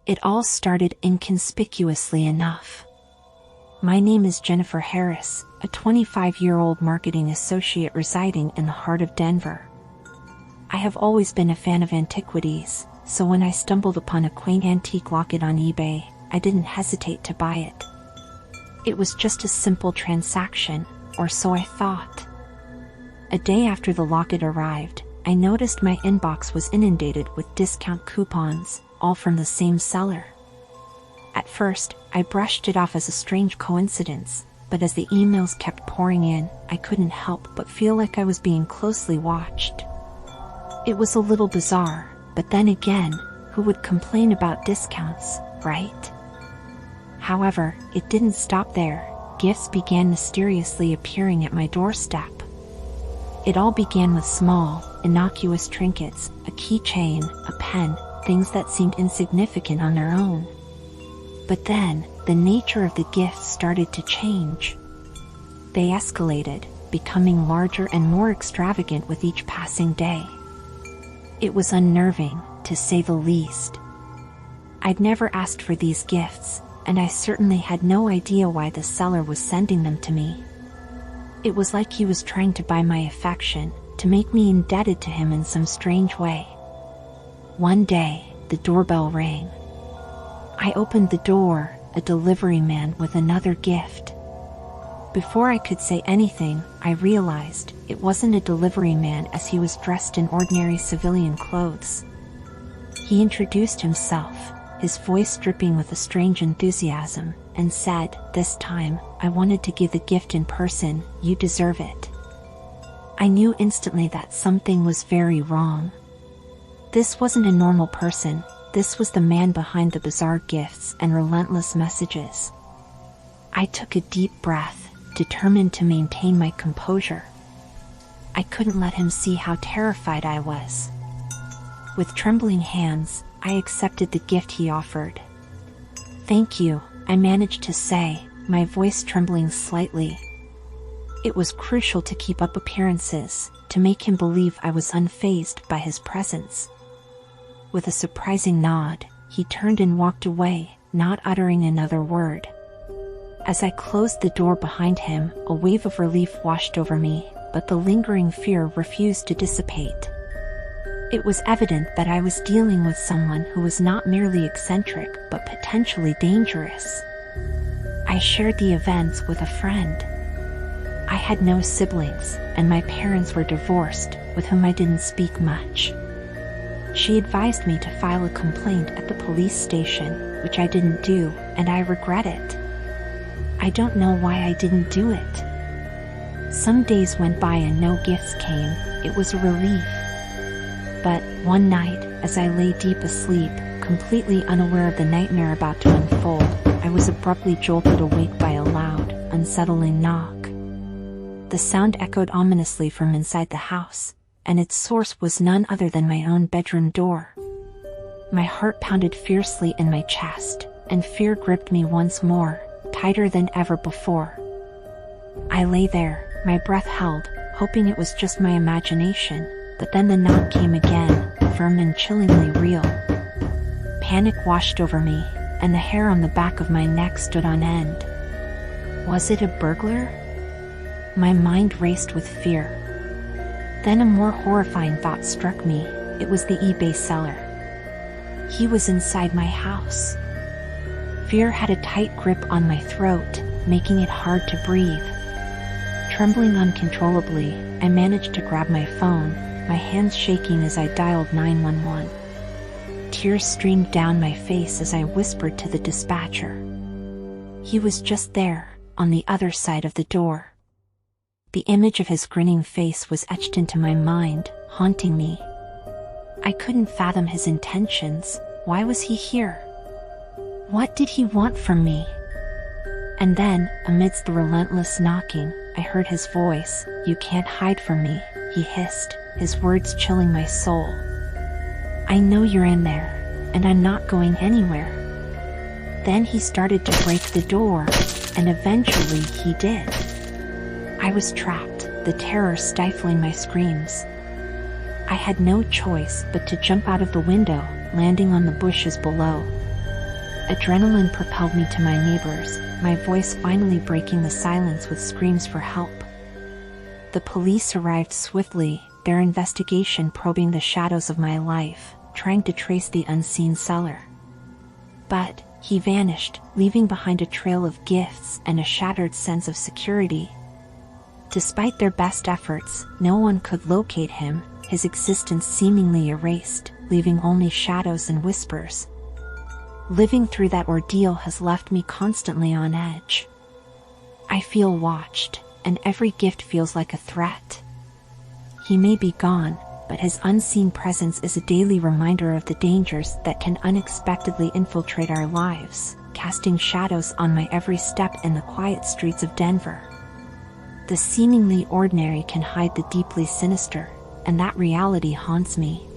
It all started inconspicuously enough. My name is Jennifer Harris, a 25-year-old marketing associate residing in the heart of Denver. I have always been a fan of antiquities, so when I stumbled upon a quaint antique locket on eBay, I didn't hesitate to buy it. It was just a simple transaction, or so I thought. A day after the locket arrived, I noticed my inbox was inundated with discount coupons, all from the same seller. At first, I brushed it off as a strange coincidence, but as the emails kept pouring in, I couldn't help but feel like I was being closely watched. It was a little bizarre, but then again, who would complain about discounts, right? However, it didn't stop there. Gifts began mysteriously appearing at my doorstep. It all began with small, innocuous trinkets, a keychain, a pen, things that seemed insignificant on their own. But then, the nature of the gifts started to change. They escalated, becoming larger and more extravagant with each passing day. It was unnerving, to say the least. I'd never asked for these gifts, and I certainly had no idea why the seller was sending them to me. It was like he was trying to buy my affection, to make me indebted to him in some strange way. One day, the doorbell rang. I opened the door, a delivery man with another gift. Before I could say anything, I realized it wasn't a delivery man as he was dressed in ordinary civilian clothes. He introduced himself, his voice dripping with a strange enthusiasm, and said, "This time, I wanted to give the gift in person, you deserve it." I knew instantly that something was very wrong. This wasn't a normal person, this was the man behind the bizarre gifts and relentless messages. I took a deep breath, determined to maintain my composure. I couldn't let him see how terrified I was. With trembling hands, I accepted the gift he offered. "Thank you," I managed to say, my voice trembling slightly. It was crucial to keep up appearances, to make him believe I was unfazed by his presence. With a surprising nod, he turned and walked away, not uttering another word. As I closed the door behind him, a wave of relief washed over me, but the lingering fear refused to dissipate. It was evident that I was dealing with someone who was not merely eccentric but potentially dangerous. I shared the events with a friend. I had no siblings, and my parents were divorced, with whom I didn't speak much. She advised me to file a complaint at the police station, which I didn't do, and I regret it. I don't know why I didn't do it. Some days went by and no gifts came. It was a relief. But, one night, as I lay deep asleep, completely unaware of the nightmare about to unfold, I was abruptly jolted awake by a loud, unsettling knock. The sound echoed ominously from inside the house, and its source was none other than my own bedroom door. My heart pounded fiercely in my chest, and fear gripped me once more, tighter than ever before. I lay there, my breath held, hoping it was just my imagination, but then the knock came again, firm and chillingly real. Panic washed over me, and the hair on the back of my neck stood on end. Was it a burglar? My mind raced with fear. Then a more horrifying thought struck me. It was the eBay seller. He was inside my house. Fear had a tight grip on my throat, making it hard to breathe. Trembling uncontrollably, I managed to grab my phone, my hands shaking as I dialed 911. Tears streamed down my face as I whispered to the dispatcher. He was just there, on the other side of the door. The image of his grinning face was etched into my mind, haunting me. I couldn't fathom his intentions. Why was he here? What did he want from me? And then, amidst the relentless knocking, I heard his voice. "You can't hide from me," he hissed, his words chilling my soul. "I know you're in there, and I'm not going anywhere." Then he started to break the door, and eventually he did. I was trapped, the terror stifling my screams. I had no choice but to jump out of the window, landing on the bushes below. Adrenaline propelled me to my neighbors, my voice finally breaking the silence with screams for help. The police arrived swiftly, their investigation probing the shadows of my life, trying to trace the unseen seller. But he vanished, leaving behind a trail of gifts and a shattered sense of security. Despite their best efforts, no one could locate him, his existence seemingly erased, leaving only shadows and whispers. Living through that ordeal has left me constantly on edge. I feel watched, and every gift feels like a threat. He may be gone, but his unseen presence is a daily reminder of the dangers that can unexpectedly infiltrate our lives, casting shadows on my every step in the quiet streets of Denver. The seemingly ordinary can hide the deeply sinister, and that reality haunts me,